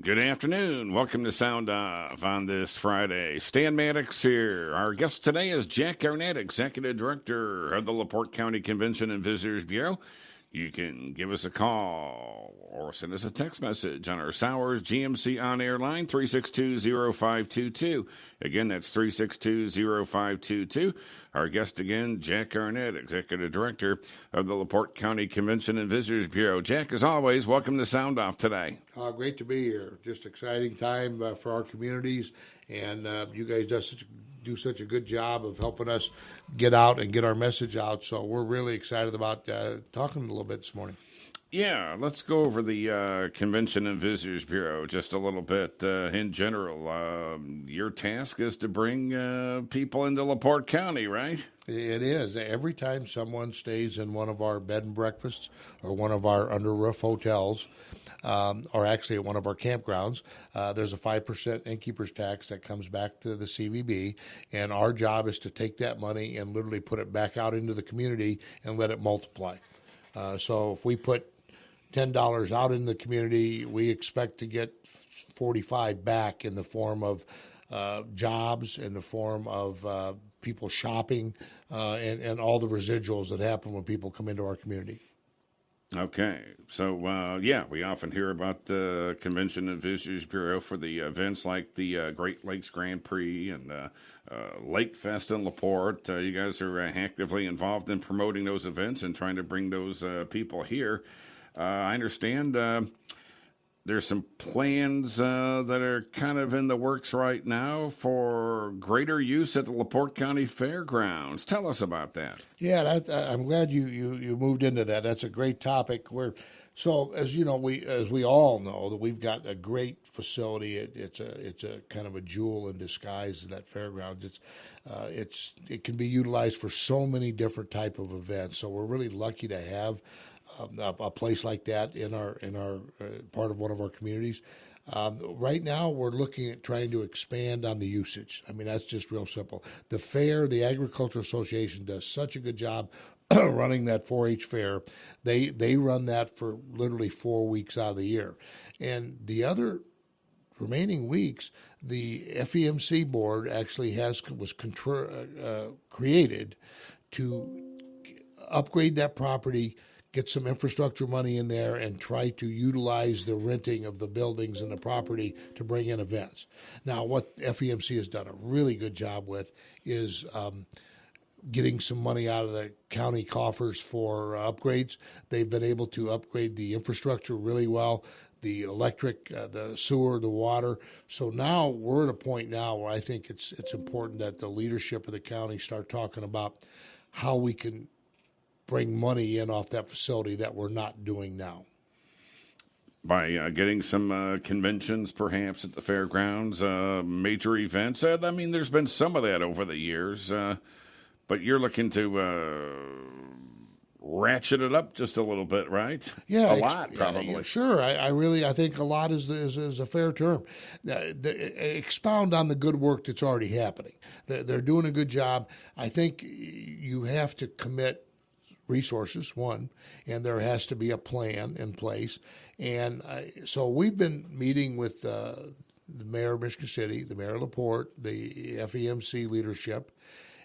Good afternoon. Welcome to Sound Off on this Friday. Stan Maddox here. Our guest today is Jack Arnett, Executive Director of the LaPorte County Convention and Visitors Bureau. You can give us a call or send us a text message on our Sowers GMC on-air line, 362-0522. Again, that's 362-0522. Our guest again, Jack Arnett, Executive Director of the LaPorte County Convention and Visitors Bureau. Jack, as always, welcome to Sound Off today. Great to be here. Just exciting time for our communities, and you guys do such a good job of helping us get out and get our message out. So we're really excited about talking a little bit this morning. Yeah, let's go over the Convention and Visitors Bureau just a little bit in general. Your task is to bring people into LaPorte County, right? It is. Every time someone stays in one of our bed and breakfasts or one of our under-roof hotels, or actually at one of our campgrounds, there's a 5% innkeeper's tax that comes back to the CVB, and our job is to take that money and literally put it back out into the community and let it multiply. So if we put $10 out in the community, we expect to get 45 back in the form of jobs, in the form of people shopping, and all the residuals that happen when people come into our community. Okay. So, we often hear about the Convention and Visitors Bureau for the events like the Great Lakes Grand Prix and Lake Fest in LaPorte. You guys are actively involved in promoting those events and trying to bring those people here. I understand there's some plans that are kind of in the works right now for greater use at the LaPorte County Fairgrounds. Tell us about that. Yeah, I'm glad you moved into that. That's a great topic. So as you know, we all know that we've got a great facility. It's a kind of a jewel in disguise. That fairgrounds. It can be utilized for so many different type of events. So we're really lucky to have a place like that in our part of one of our communities. Right now, we're looking at trying to expand on the usage. I mean, that's just real simple. The fair, the Agricultural Association does such a good job running that 4-H fair. They run that for literally 4 weeks out of the year. And the other remaining weeks, the FEMC board actually was created to upgrade that property, get some infrastructure money in there, and try to utilize the renting of the buildings and the property to bring in events. Now, what FEMC has done a really good job with is getting some money out of the county coffers for upgrades. They've been able to upgrade the infrastructure really well, the electric, the sewer, the water. So now we're at a point now where I think it's important that the leadership of the county start talking about how we can bring money in off that facility that we're not doing now. By getting some conventions, perhaps, at the fairgrounds, major events. I mean, there's been some of that over the years, but you're looking to ratchet it up just a little bit, right? Yeah, a lot, probably. Yeah, sure. I think a lot is a fair term. Expound on the good work that's already happening. They're doing a good job. I think you have to commit resources, one, and there has to be a plan in place. And so we've been meeting with the mayor of Michigan City, the mayor of LaPorte, the FEMC leadership,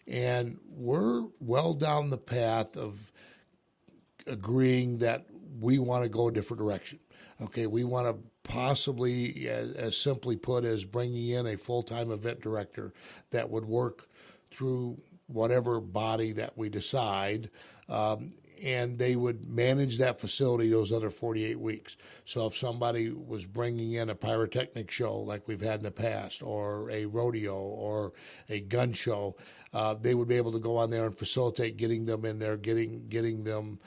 and we're well down the path of agreeing that we want to go a different direction. Okay, we want to possibly, as simply put, as bringing in a full-time event director that would work through whatever body that we decide, and they would manage that facility those other 48 weeks. So if somebody was bringing in a pyrotechnic show like we've had in the past, or a rodeo, or a gun show, they would be able to go on there and facilitate getting them in there, getting them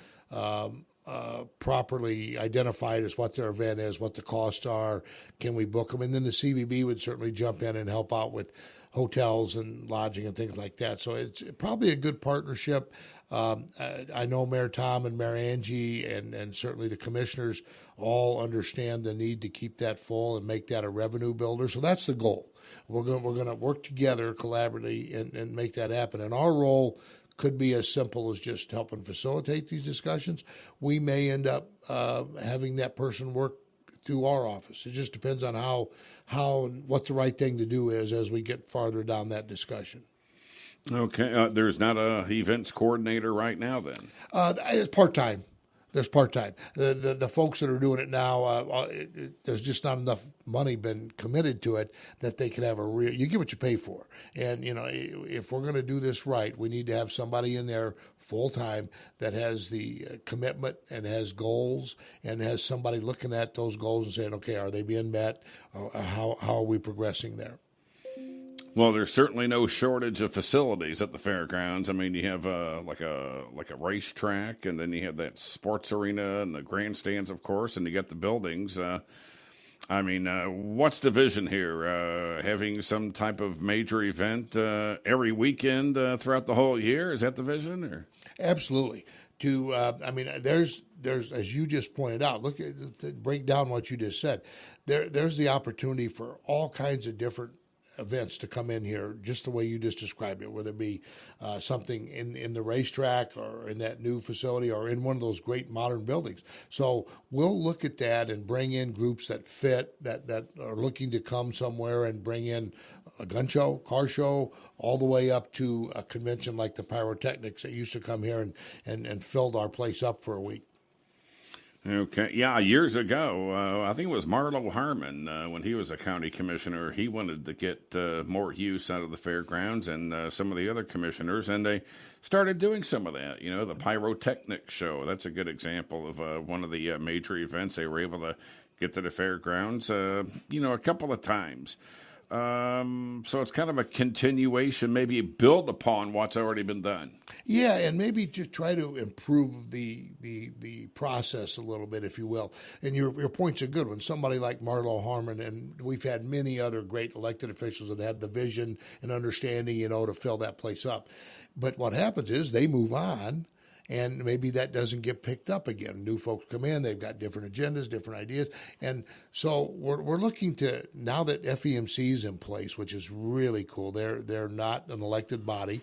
properly identified as what their event is, what the costs are, can we book them? And then the CVB would certainly jump in and help out with hotels and lodging and things like that. So it's probably a good partnership. I know Mayor Tom and Mayor Angie and certainly the commissioners all understand the need to keep that full and make that a revenue builder. So that's the goal. We're going to work together collaboratively and make that happen. And our role could be as simple as just helping facilitate these discussions. We may end up having that person work through our office. It just depends on how what the right thing to do is as we get farther down that discussion. Okay. There's not a events coordinator right now then? It's part-time. There's part-time. The folks that are doing it now, there's just not enough money been committed to it that they can have a real, you get what you pay for. And, if we're going to do this right, we need to have somebody in there full-time that has the commitment and has goals and has somebody looking at those goals and saying, okay, are they being met? Or how are we progressing there? Well, there's certainly no shortage of facilities at the fairgrounds. I mean, you have like a racetrack, and then you have that sports arena and the grandstands, of course, and you got the buildings. What's the vision here? Having some type of major event every weekend throughout the whole year? Is that the vision? Or? Absolutely. There's as you just pointed out. Look at break down what you just said. There's the opportunity for all kinds of different events to come in here just the way you just described it, whether it be something in the racetrack or in that new facility or in one of those great modern buildings. So we'll look at that and bring in groups that fit, that are looking to come somewhere and bring in a gun show, car show, all the way up to a convention like the Pyrotechnics that used to come here and filled our place up for a week. Okay. Yeah, years ago, I think it was Marlo Harmon, when he was a county commissioner, he wanted to get more use out of the fairgrounds and some of the other commissioners, and they started doing some of that. The Pyrotechnics show, that's a good example of one of the major events they were able to get to the fairgrounds, a couple of times. So it's kind of a continuation, maybe build upon what's already been done. Yeah, and maybe to try to improve the process a little bit, if you will. And your point's a good one. Somebody like Marlo Harmon, and we've had many other great elected officials that have the vision and understanding, to fill that place up. But what happens is they move on, and maybe that doesn't get picked up again. New folks come in, they've got different agendas, different ideas. And so we're looking to, now that FEMC is in place, which is really cool, they're not an elected body.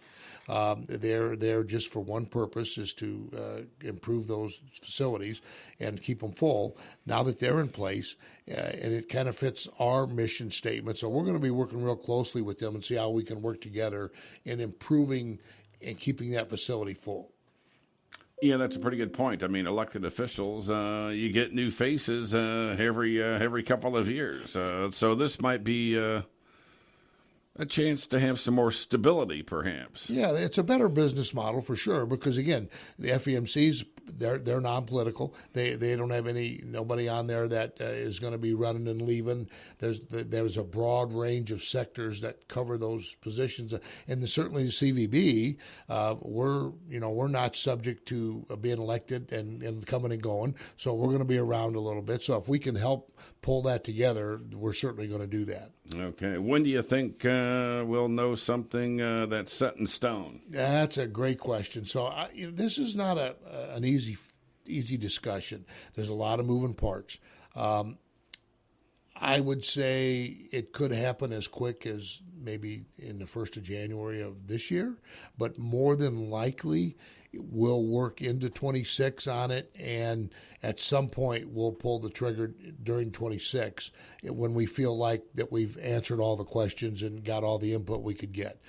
They're there just for one purpose, is to improve those facilities and keep them full. Now that they're in place, and it kind of fits our mission statement. So we're going to be working real closely with them and see how we can work together in improving and keeping that facility full. Yeah, that's a pretty good point. I mean, elected officials, you get new faces every couple of years. So this might be a chance to have some more stability, perhaps. Yeah, it's a better business model for sure, because again, the FEMC's they're non-political. They don't have nobody on there that is going to be running and leaving. There's a broad range of sectors that cover those positions, and certainly the CVB, we're not subject to being elected and coming and going. So we're going to be around a little bit. So if we can help pull that together, we're certainly going to do that. Okay. When do you think we'll know something that's set in stone? That's a great question. So this is not an easy discussion. There's a lot of moving parts. I would say it could happen as quick as maybe in the 1st of January of this year, but more than likely we'll work into 26 on it, and at some point we'll pull the trigger during 26 when we feel like that we've answered all the questions and got all the input we could get.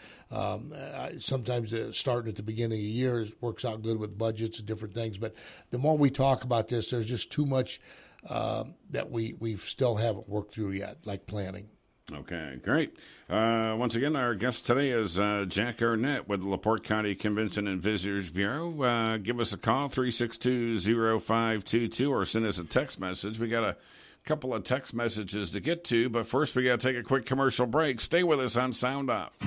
Sometimes starting at the beginning of the year works out good with budgets and different things, but the more we talk about this, there's just too much that we still haven't worked through yet, like planning. Okay, great. Once again, our guest today is Jack Arnett with the LaPorte County Convention and Visitors Bureau. Give us a call, 362-0522, or send us a text message. We got a couple of text messages to get to, but first we got to take a quick commercial break. Stay with us on Sound Off.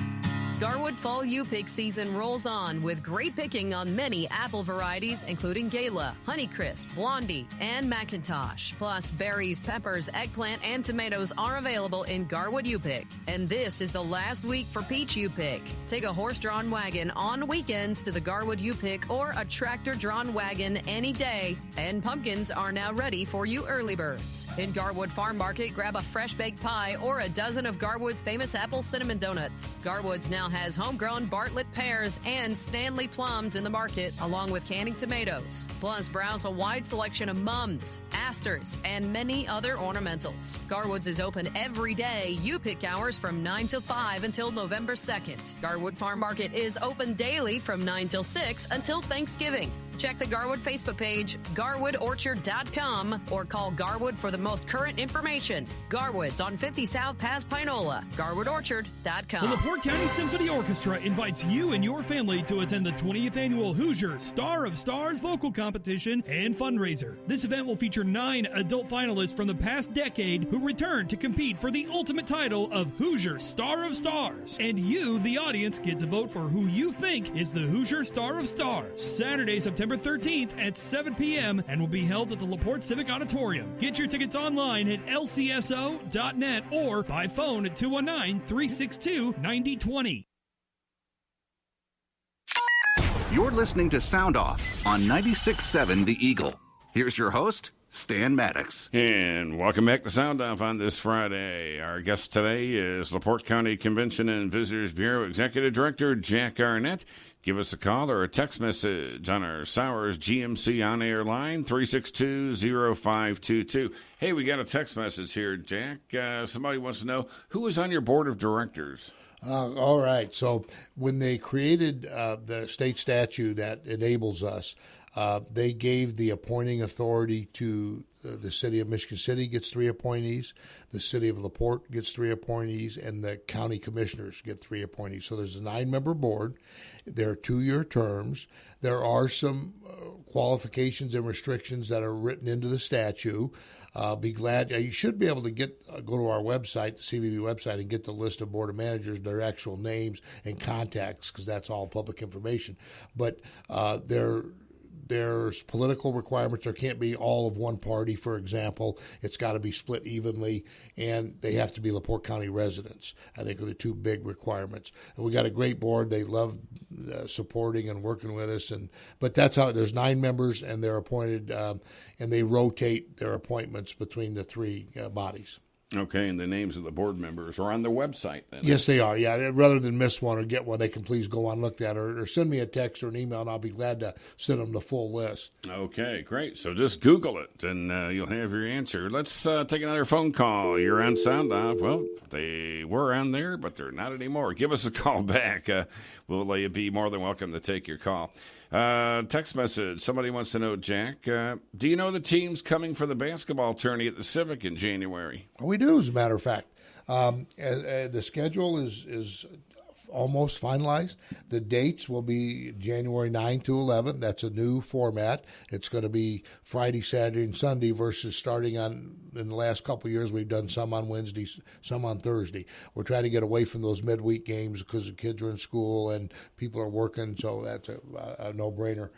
Garwood Fall U-Pick season rolls on with great picking on many apple varieties, including Gala, Honeycrisp, Blondie, and McIntosh. Plus, berries, peppers, eggplant, and tomatoes are available in Garwood U-Pick. And this is the last week for Peach U-Pick. Take a horse-drawn wagon on weekends to the Garwood U-Pick or a tractor-drawn wagon any day. And pumpkins are now ready for you early birds. In Garwood Farm Market, grab a fresh baked pie or a dozen of Garwood's famous apple cinnamon donuts. Garwood's now now has homegrown Bartlett pears and Stanley plums in the market, along with canning tomatoes. Plus, browse a wide selection of mums, asters, and many other ornamentals. Garwood's is open every day. You pick hours from 9 till 5 until November 2nd. Garwood Farm Market is open daily from 9 till 6 until Thanksgiving. Check the Garwood Facebook page, garwoodorchard.com, or call Garwood for the most current information. Garwood's on 50 South past Pinola, garwoodorchard.com. The LaPorte County Symphony Orchestra invites you and your family to attend the 20th Annual Hoosier Star of Stars Vocal Competition and Fundraiser. This event will feature 9 adult finalists from the past decade who return to compete for the ultimate title of Hoosier Star of Stars. And you, the audience, get to vote for who you think is the Hoosier Star of Stars. Saturday, September 13th at 7 p.m. and will be held at the LaPorte Civic Auditorium. Get your tickets online at lcso.net or by phone at 219-362-9020. You're listening to Sound Off on 96.7 The Eagle. Here's your host, Stan Maddox. And welcome back to Sound Off on this Friday. Our guest today is LaPorte County Convention and Visitors Bureau Executive Director Jack Arnett. Give us a call or a text message on our Sowers GMC on-air line, 362-0522. Hey, we got a text message here, Jack. Somebody wants to know, who is on your board of directors? All right. So when they created the state statute that enables us, they gave the appointing authority to the city of Michigan City gets 3 appointees, the city of LaPorte gets 3 appointees, and the county commissioners get 3 appointees. So there's a 9-member board. There are 2-year terms. There are some qualifications and restrictions that are written into the statute. Be glad. You should be able to go to our website, the CVB website, and get the list of board of managers, their actual names and contacts, because that's all public information. But there's political requirements. There can't be all of one party, for example. It's got to be split evenly, and they have to be LaPorte County residents. I think are the 2 big requirements. And we got a great board. They love supporting and working with us. But that's how there's 9 members, and they're appointed, and they rotate their appointments between the 3 bodies. Okay, and the names of the board members are on the website then? Yes, they are. Yeah, rather than miss one or get one, they can please go on, look at it, or send me a text or an email, and I'll be glad to send them the full list. Okay, great. So just Google it, and you'll have your answer. Let's take another phone call. You're on Sound Off. Well, they were on there, but they're not anymore. Give us a call back. We'll be more than welcome to take your call. Text message. Somebody wants to know, Jack, do you know the teams coming for the basketball tourney at the Civic in January? We do, as a matter of fact. The schedule is almost finalized. The dates will be January 9 to 11. That's a new format. It's going to be Friday, Saturday, and Sunday versus starting in the last couple of years, we've done some on Wednesday, some on Thursday. We're trying to get away from those midweek games because the kids are in school and people are working, so that's a no-brainer.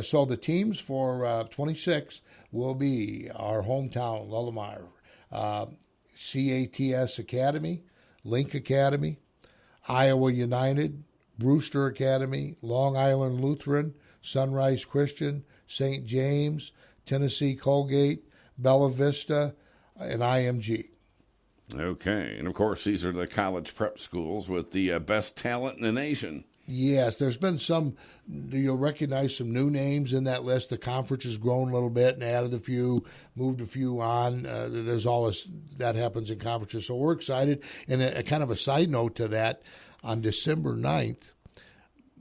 So the teams for 26 will be our hometown, Lullemire, CATS Academy, Link Academy, Iowa United, Brewster Academy, Long Island Lutheran, Sunrise Christian, St. James, Tennessee Colgate, Bella Vista, and IMG. Okay, and of course these are the college prep schools with the best talent in the nation. Yes, there's been you'll recognize some new names in that list. The conference has grown a little bit and added a few, moved a few on. There's always, that happens in conferences. So we're excited. And a kind of a side note to that, on December 9th,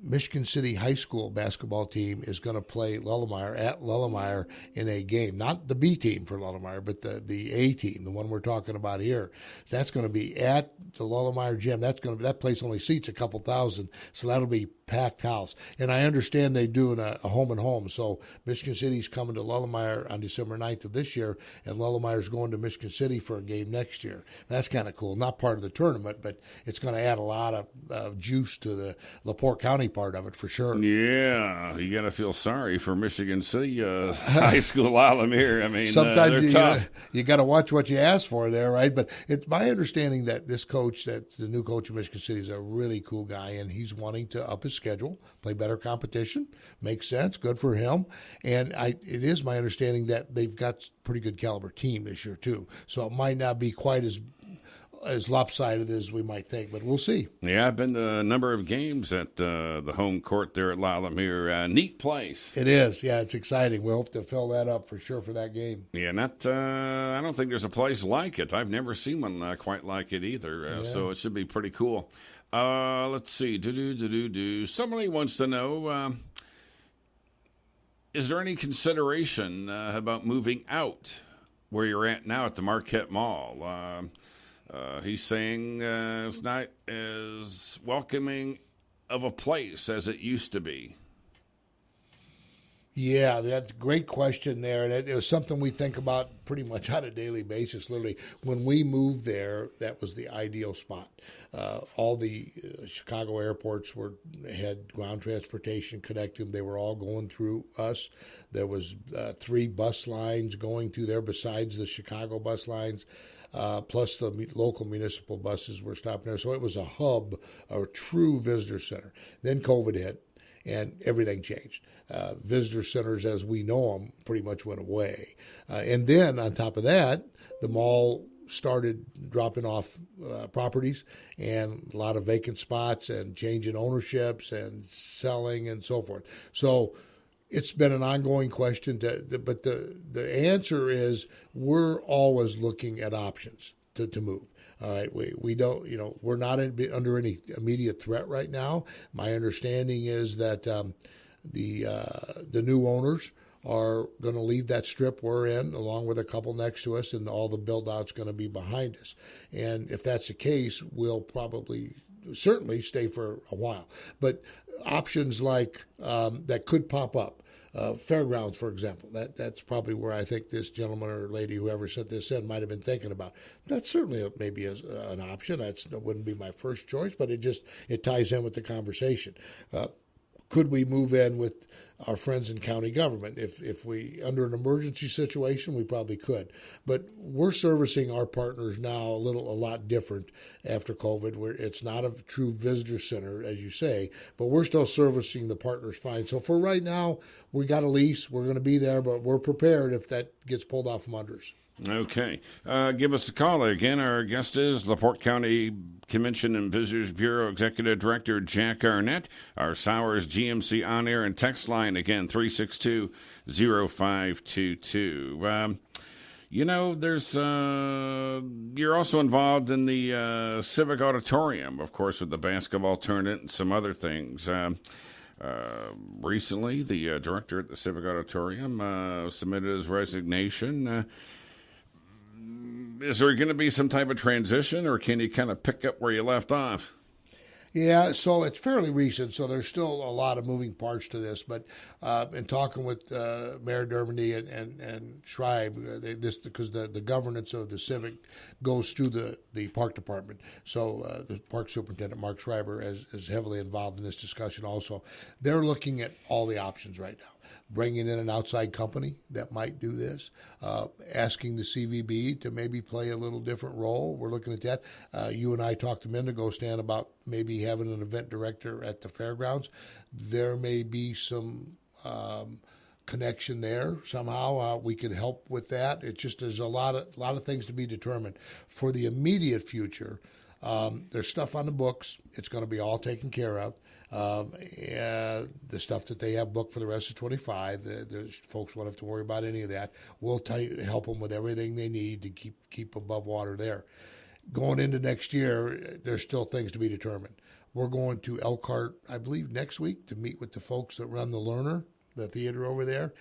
Michigan City High School basketball team is going to play Lullemire at Lullemire in a game. Not the B team for Lullemire, but the A team, the one we're talking about here. So that's going to be at the Lullemire gym. That place only seats a couple thousand, so that'll be packed house. And I understand they're doing a home and home. So Michigan City's coming to Lullemire on December 9th of this year, and Lullemire's going to Michigan City for a game next year. That's kind of cool. Not part of the tournament, but it's going to add a lot of juice to the LaPorte County part of it for sure. Yeah, you got to feel sorry for Michigan City high school alum here. I mean, sometimes tough. You got to watch what you ask for there, right? But it's my understanding that this coach, that the new coach of Michigan City, is a really cool guy, and he's wanting to up his schedule, play better competition. Makes sense. Good for him. And it is my understanding that they've got pretty good caliber team this year too. So it might not be quite as as lopsided as we might think, but we'll see. Yeah, I've been to a number of games at the home court there at Lalamere. Neat place. It is. Yeah, it's exciting. We hope to fill that up for sure for that game. Yeah, I don't think there's a place like it. I've never seen one quite like it either, so it should be pretty cool. Let's see. Somebody wants to know, is there any consideration about moving out where you're at now at the Marquette Mall? He's saying it's not as welcoming of a place as it used to be. Yeah, that's a great question there. And it was something we think about pretty much on a daily basis. Literally, when we moved there, that was the ideal spot. All the Chicago airports had ground transportation connecting. They were all going through us. There was 3 bus lines going through there besides the Chicago bus lines. Plus the local municipal buses were stopping there. So it was a hub, a true visitor center. Then COVID hit, and everything changed. Visitor centers as we know them pretty much went away. And then on top of that, the mall started dropping off properties and a lot of vacant spots and changing ownerships and selling and so forth. So it's been an ongoing question, but the answer is we're always looking at options to move. All right, we don't, we're not under any immediate threat right now. My understanding is that the new owners are going to leave that strip we're in, along with a couple next to us, and all the build-out's going to be behind us. And if that's the case, we'll certainly stay for a while. But options like that could pop up. Fairgrounds, for example, that's probably where I think this gentleman or lady, whoever sent this in, might have been thinking about. That's certainly maybe an option. That wouldn't be my first choice, but it ties in with the conversation. Could we move in with our friends in county government? If we, under an emergency situation, we probably could. But we're servicing our partners now a lot different after COVID, where it's not a true visitor center, as you say, but we're still servicing the partners fine. So for right now, we got a lease. We're going to be there, but we're prepared if that gets pulled off from under us. Okay. Give us a call. Again, our guest is LaPorte County Convention and Visitors Bureau Executive Director Jack Arnett. Our Sowers GMC on-air and text line, again, 362-0522. There's you're also involved in the Civic Auditorium, of course, with the basketball tournament and some other things. Recently, the director at the Civic Auditorium submitted his resignation. Is there going to be some type of transition, or can you kind of pick up where you left off? Yeah, so it's fairly recent, so there's still a lot of moving parts to this. But in talking with Mayor Dermody and Schreiber, because the governance of the Civic goes through the park department. So the park superintendent, Mark Schreiber, is heavily involved in this discussion also. They're looking at all the options right now. Bringing in an outside company that might do this, asking the CVB to maybe play a little different role. We're looking at that. You and I talked a minute ago, Stan, about maybe having an event director at the fairgrounds. There may be some connection there somehow. We could help with that. It's just there's a lot of things to be determined. For the immediate future, there's stuff on the books. It's going to be all taken care of. The stuff that they have booked for the rest of 25, the folks won't have to worry about any of that. We'll help them with everything they need to keep above water there. Going into next year, there's still things to be determined. We're going to Elkhart, I believe, next week to meet with the folks that run the Lerner, the theater over there.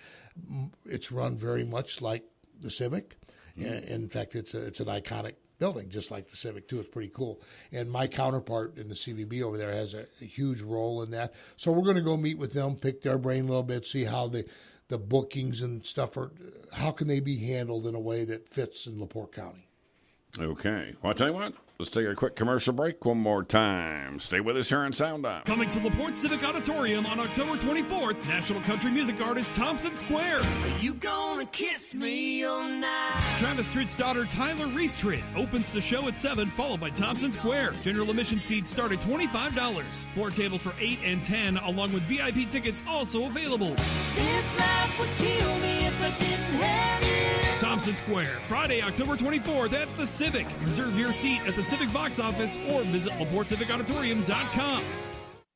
It's run very much like the Civic. In fact, it's an iconic building, just like the Civic, too. It's pretty cool. And my counterpart in the CVB over there has a huge role in that. So we're going to go meet with them, pick their brain a little bit, see how the bookings and stuff how can they be handled in a way that fits in LaPorte County. Okay. Well, I'll tell you what. Let's take a quick commercial break one more time. Stay with us here on Sound Off. Coming to LaPorte Civic Auditorium on October 24th, national country music artist Thompson Square. Are you gonna kiss me all night? Travis Tritt's daughter Tyler Reese Tritt opens the show at 7, followed by Thompson Square. General admission seats start at $25. Floor tables for 8 and 10, along with VIP tickets also available. This life would kill me if I didn't have you. Thompson Jefferson Square, Friday, October 24th at the Civic. Reserve your seat at the Civic box office or visit LaporteCivicAuditorium.com.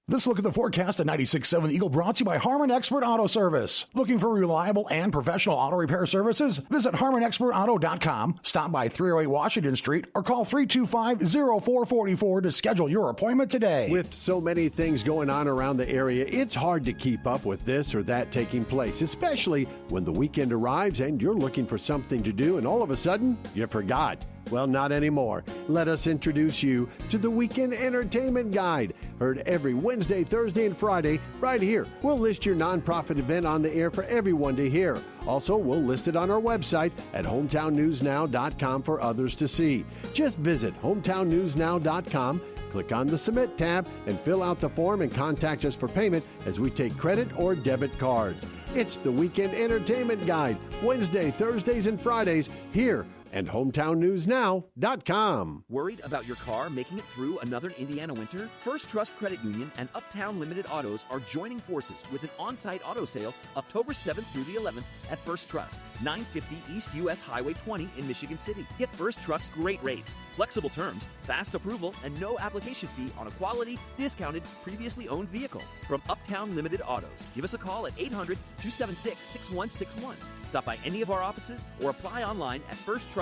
This look at the forecast at 96.7 Eagle brought to you by Harmon Expert Auto Service. Looking for reliable and professional auto repair services? Visit HarmonExpertAuto.com, stop by 308 Washington Street, or call 325-0444 to schedule your appointment today. With so many things going on around the area, it's hard to keep up with this or that taking place, especially when the weekend arrives and you're looking for something to do and all of a sudden you forgot. Well, not anymore. Let us introduce you to the Weekend Entertainment Guide. Heard every Wednesday, Thursday, and Friday right here. We'll list your nonprofit event on the air for everyone to hear. Also, we'll list it on our website at hometownnewsnow.com for others to see. Just visit hometownnewsnow.com, click on the Submit tab, and fill out the form and contact us for payment as we take credit or debit cards. It's the Weekend Entertainment Guide, Wednesday, Thursdays, and Fridays here and hometownnewsnow.com. Worried about your car making it through another Indiana winter? First Trust Credit Union and Uptown Limited Autos are joining forces with an on-site auto sale October 7th through the 11th at First Trust, 950 East US Highway 20 in Michigan City. Get First Trust's great rates, flexible terms, fast approval, and no application fee on a quality, discounted, previously owned vehicle. From Uptown Limited Autos, give us a call at 800-276-6161. Stop by any of our offices or apply online at firsttrustcu.com.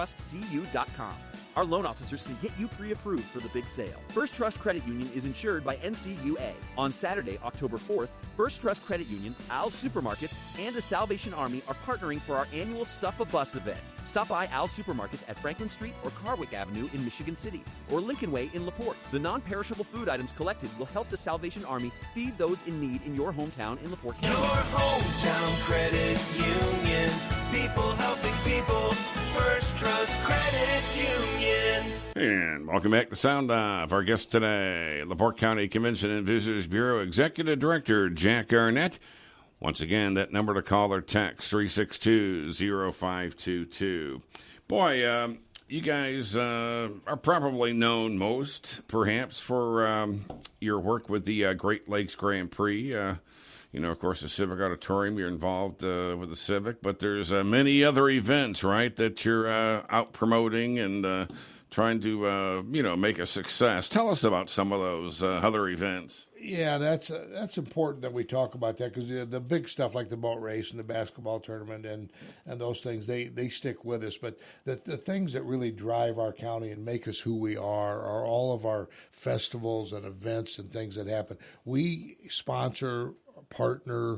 Our loan officers can get you pre-approved for the big sale. First Trust Credit Union is insured by NCUA. On Saturday, October 4th, First Trust Credit Union, Al's Supermarkets, and the Salvation Army are partnering for our annual Stuff a Bus event. Stop by Al's Supermarkets at Franklin Street or Carwick Avenue in Michigan City, or Lincoln Way in LaPorte. The non-perishable food items collected will help the Salvation Army feed those in need in your hometown in LaPorte County. Your hometown credit union. People helping people. First Trust Credit Union. And welcome back to Sound Off. Our guest today, LaPorte County Convention and Visitors Bureau Executive Director Jack Arnett. Once again, that number to call or text, 362-0522. Boy, you guys are probably known most, perhaps, for your work with the Great Lakes Grand Prix. Of course, the Civic Auditorium, you're involved with the Civic, but there's many other events, right, that you're out promoting and trying to, make a success. Tell us about some of those other events. Yeah, that's important that we talk about that because the big stuff like the boat race and the basketball tournament and those things, they stick with us. But the things that really drive our county and make us who we are all of our festivals and events and things that happen. We sponsor, partner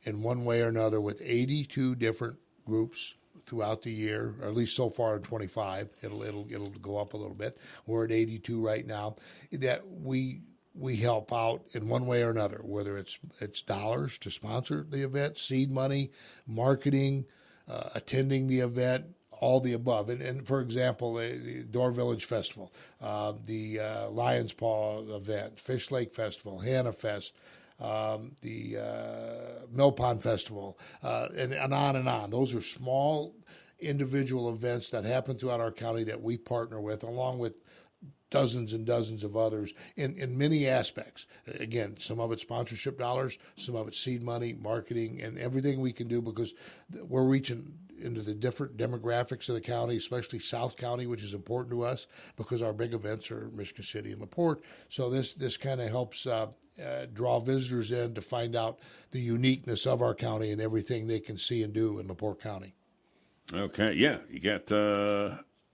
in one way or another with 82 different groups throughout the year, or at least so far in 25. It'll go up a little bit. We're at 82 right now. That we help out in one way or another, whether it's dollars to sponsor the event, seed money, marketing, attending the event, all the above. And for example, the Door Village Festival, the Lion's Paw event, Fish Lake Festival, Hannah Fest, the Mill Pond Festival, and on and on. Those are small individual events that happen throughout our county that we partner with, along with dozens and dozens of others in many aspects. Again, some of it's sponsorship dollars, some of it's seed money, marketing, and everything we can do because we're reaching into the different demographics of the county, especially South County, which is important to us because our big events are Michigan City and LaPorte. So this kind of helps draw visitors in to find out the uniqueness of our county and everything they can see and do in LaPorte County. Okay, yeah, you got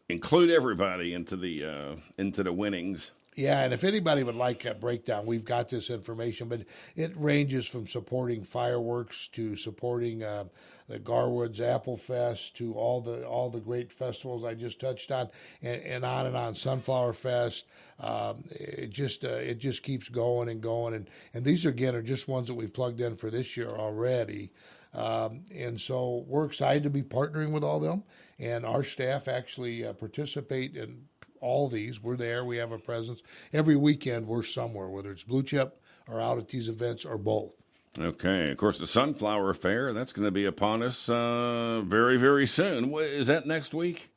include everybody into the winnings. Yeah, and if anybody would like a breakdown, we've got this information, but it ranges from supporting fireworks to supporting the Garwood's Apple Fest to all the great festivals I just touched on, and on. Sunflower Fest. It just keeps going and going, and these again are just ones that we've plugged in for this year already. And so we're excited to be partnering with all of them, and our staff actually participate in all these. We're there. We have a presence. Every weekend we're somewhere, whether it's Blue Chip or out at these events or both. Okay. Of course, the Sunflower Fair, that's going to be upon us very, very soon. Is that next week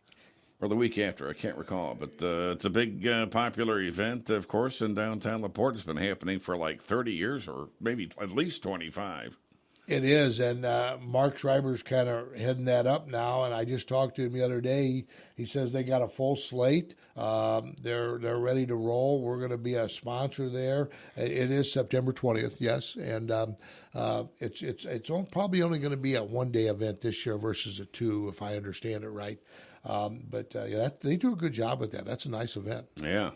or the week after? I can't recall. But it's a big, popular event, of course, in downtown LaPorte. It's been happening for like 30 years or maybe at least 25. It is, and Mark Schreiber's kind of heading that up now. And I just talked to him the other day. He says they got a full slate. They're ready to roll. We're going to be a sponsor there. It is September 20th, yes, and it's probably only going to be a 1-day event this year versus a 2, if I understand it right. But they do a good job with that. That's a nice event. Yeah.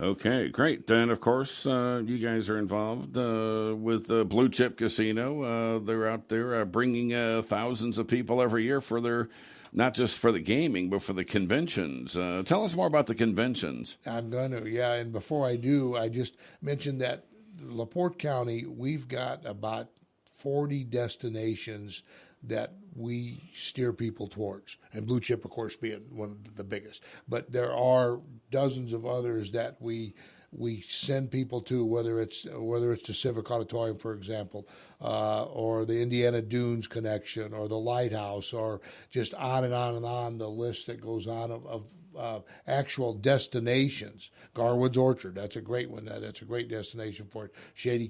Okay, great. And, of course, you guys are involved with Blue Chip Casino. They're out there bringing thousands of people every year for their, not just for the gaming, but for the conventions. Tell us more about the conventions. I'm going to, yeah. And before I do, I just mentioned that LaPorte County, we've got about 40 destinations that we steer people towards, and Blue Chip, of course, being one of the biggest. But there are dozens of others that we send people to, whether it's the Civic Auditorium, for example, or the Indiana Dunes connection, or the Lighthouse, or just on and on and on the list that goes on of actual destinations. Garwood's Orchard, that's a great one. That's a great destination for it. Shady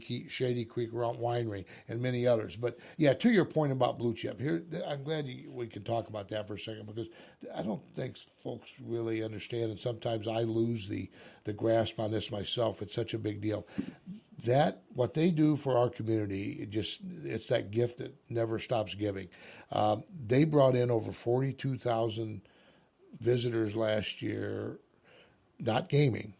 Creek Winery, and many others. But yeah, to your point about Blue Chip, here I'm glad we can talk about that for a second, because I don't think folks really understand, and sometimes I lose the grasp on this myself. It's such a big deal. That what they do for our community, it's that gift that never stops giving. They brought in over 42,000 visitors last year, not gaming,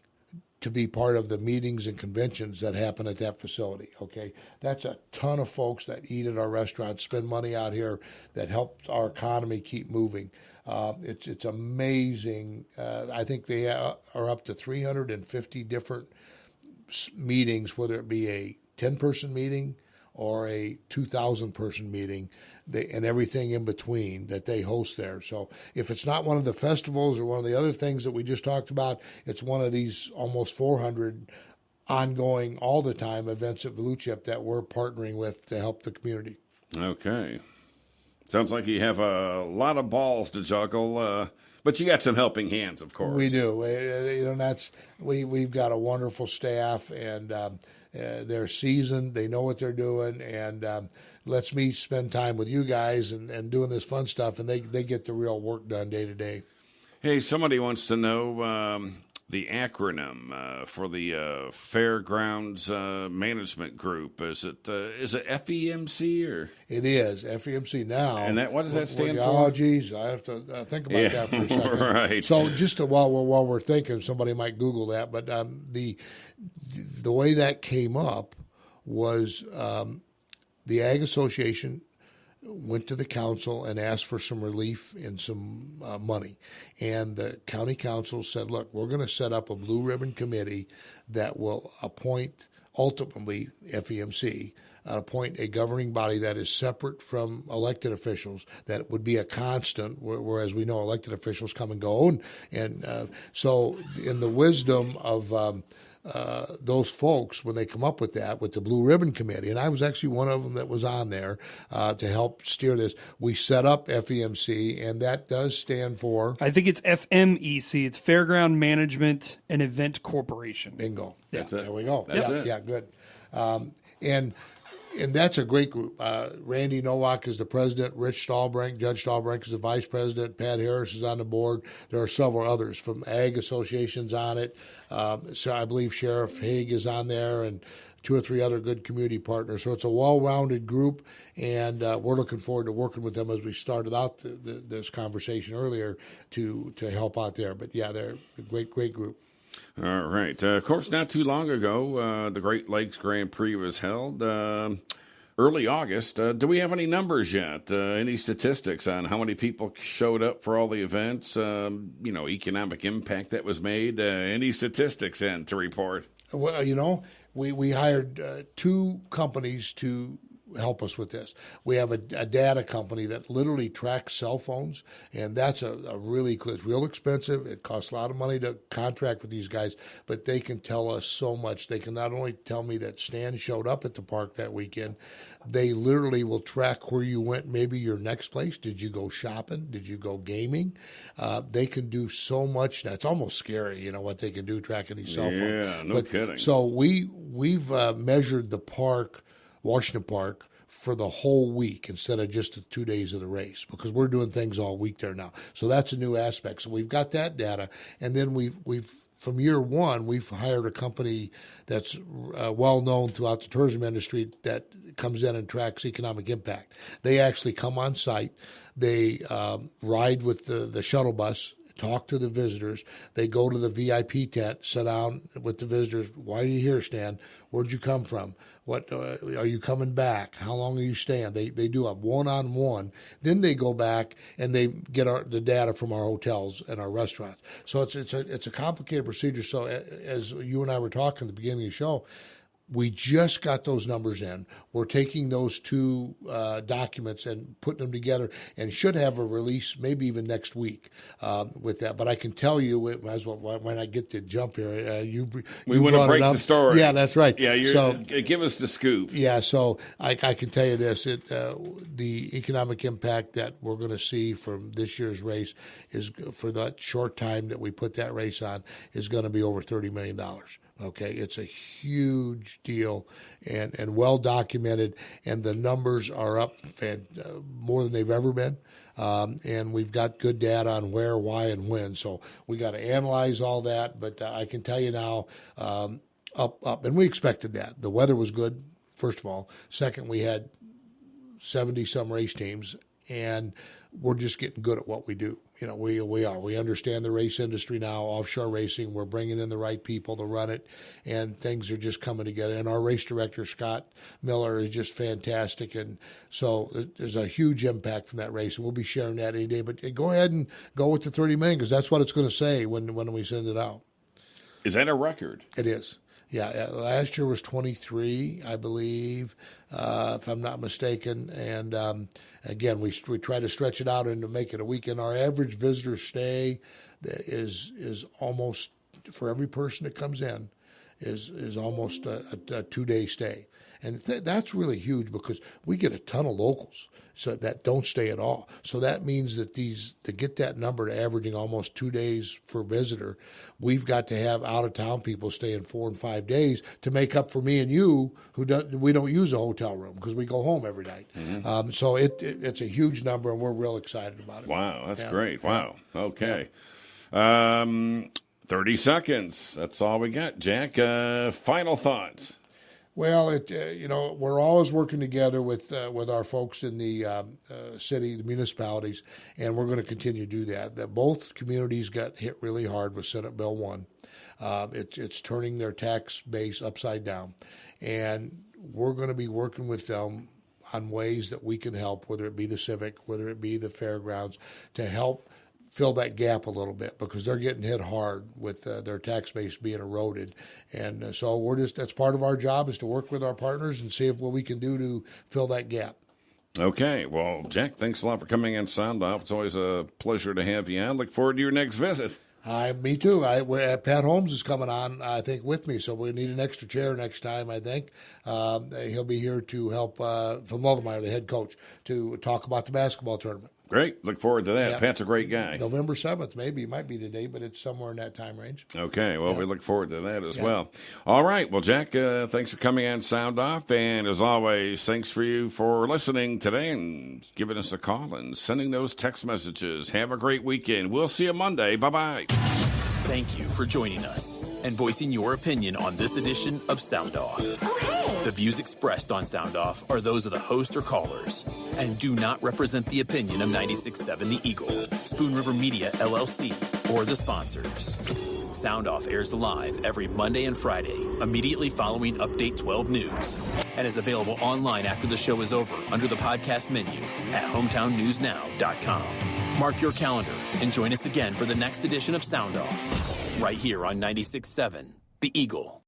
to be part of the meetings and conventions that happen at that facility. Okay, that's a ton of folks that eat at our restaurants, spend money out here, that helps our economy keep moving. It's amazing. I think they are up to 350 different meetings, whether it be a 10-person meeting or a 2,000-person meeting, and everything in between that they host there. So if it's not one of the festivals or one of the other things that we just talked about, it's one of these almost 400 ongoing, all the time events at Blue Chip that we're partnering with to help the community. Okay. Sounds like you have a lot of balls to juggle, but you got some helping hands, of course. We do. We've got a wonderful staff, and they're seasoned. They know what they're doing, and lets me spend time with you guys and doing this fun stuff, and they get the real work done day to day. Hey, somebody wants to know the acronym for the Fairgrounds Management Group. Is it FEMC or? It is FEMC now. And what does that stand for? Oh, geez, I have to think about that for a second. Right. So just while we're thinking, somebody might Google that. But the way that came up was the Ag Association went to the council and asked for some relief and some money. And the county council said, look, we're going to set up a blue ribbon committee that will appoint, ultimately, FEMC, appoint a governing body that is separate from elected officials, that would be a constant, whereas we know elected officials come and go. And so in the wisdom of those folks, when they come up with that, with the Blue Ribbon Committee, and I was actually one of them that was on there to help steer this, we set up FEMC, and that does stand for? I think it's FMEC. It's Fairground Management and Event Corporation. Bingo. Yeah. That's it. There we go. That's it. Yeah, good. And that's a great group. Randy Nowak is the president. Rich Stahlbrink, Judge Stahlbrink is the vice president. Pat Harris is on the board. There are several others from ag associations on it. So I believe Sheriff Haig is on there, and 2 or 3 other good community partners. So it's a well-rounded group, and we're looking forward to working with them as we started out this conversation earlier to help out there. But yeah, they're a great group. All right. Of course, not too long ago, the Great Lakes Grand Prix was held early August. Do we have any numbers yet? Any statistics on how many people showed up for all the events? Economic impact that was made? Any statistics in to report? Well, we hired 2 companies to help us with this. We have a data company that literally tracks cell phones, and that's a really cool. It's real expensive. It costs a lot of money to contract with these guys, but they can tell us so much. They can not only tell me that Stan showed up at the park that weekend, they literally will track where you went, maybe your next place. Did you go shopping? Did you go gaming? They can do so much. Now, it's almost scary, what they can do tracking these cell phones. Yeah, no kidding. So we've measured the park, Washington Park, for the whole week instead of just the 2 days of the race, because we're doing things all week there now. So that's a new aspect. So we've got that data, and then we've from year one, we've hired a company that's well known throughout the tourism industry that comes in and tracks economic impact. They actually come on site. They ride with the shuttle bus, talk to the visitors. They go to the VIP tent, sit down with the visitors. Why are you here, Stan? Where'd you come from? What are you coming back? How long are you staying? They do a one-on-one. Then they go back and they get the data from our hotels and our restaurants. So it's a complicated procedure. So as you and I were talking at the beginning of the show, we just got those numbers in. We're taking those two documents and putting them together, and should have a release maybe even next week with that. But I can tell you, when I get to jump here, we want to break the story. Yeah, that's right. Yeah, give us the scoop. Yeah, so I can tell you this: the economic impact that we're going to see from this year's race is, for that short time that we put that race on, is going to be over $30 million. Okay, it's a huge deal and well documented, and the numbers are up more than they've ever been. And we've got good data on where, why, and when. So we got to analyze all that. But I can tell you now, up, and we expected that. The weather was good, first of all. Second, we had 70-some race teams, and we're just getting good at what we do. You know, we are. We understand the race industry now, offshore racing. We're bringing in the right people to run it, and things are just coming together. And our race director, Scott Miller, is just fantastic. And so there's a huge impact from that race. And we'll be sharing that any day. But go ahead and go with the 30 million, because that's what it's going to say when we send it out. Is that a record? It is. Yeah, last year was 23, I believe, if I'm not mistaken. And again, we try to stretch it out and to make it a weekend. Our average visitor stay is almost, for every person that comes in, is almost a 2-day stay. And that's really huge, because we get a ton of locals that don't stay at all. So that means that to get that number to averaging almost 2 days per visitor, we've got to have out-of-town people staying 4 and 5 days to make up for me and you, we don't use a hotel room because we go home every night. Mm-hmm. So it's a huge number, and we're real excited about it. Wow, that's great. Wow. Okay. Yeah. 30 seconds. That's all we got. Jack, final thoughts. Well, we're always working together with our folks in the city, the municipalities, and we're going to continue to do that. Both communities got hit really hard with Senate Bill 1. It's turning their tax base upside down, and we're going to be working with them on ways that we can help, whether it be the Civic, whether it be the fairgrounds, to help fill that gap a little bit, because they're getting hit hard with their tax base being eroded. And so that's part of our job, is to work with our partners and see what we can do to fill that gap. Okay. Well, Jack, thanks a lot for coming in Sound Off. It's always a pleasure to have you on. Look forward to your next visit. Me too. Pat Holmes is coming on, I think, with me, so we need an extra chair next time, I think. He'll be here to help, from Lovemeyer, the head coach, to talk about the basketball tournament. Great. Look forward to that. Yeah. Pat's a great guy. November 7th, maybe. It might be the date, but it's somewhere in that time range. Okay. Well, we look forward to that as well. All right. Well, Jack, thanks for coming on Sound Off. And as always, thanks for you for listening today and giving us a call and sending those text messages. Have a great weekend. We'll see you Monday. Bye-bye. Thank you for joining us and voicing your opinion on this edition of Sound Off. Oh, hey. The views expressed on Sound Off are those of the host or callers and do not represent the opinion of 96.7 The Eagle, Spoon River Media, LLC, or the sponsors. Sound Off airs live every Monday and Friday, immediately following Update 12 News, and is available online after the show is over under the podcast menu at hometownnewsnow.com. Mark your calendar and join us again for the next edition of Sound Off, right here on 96.7 The Eagle.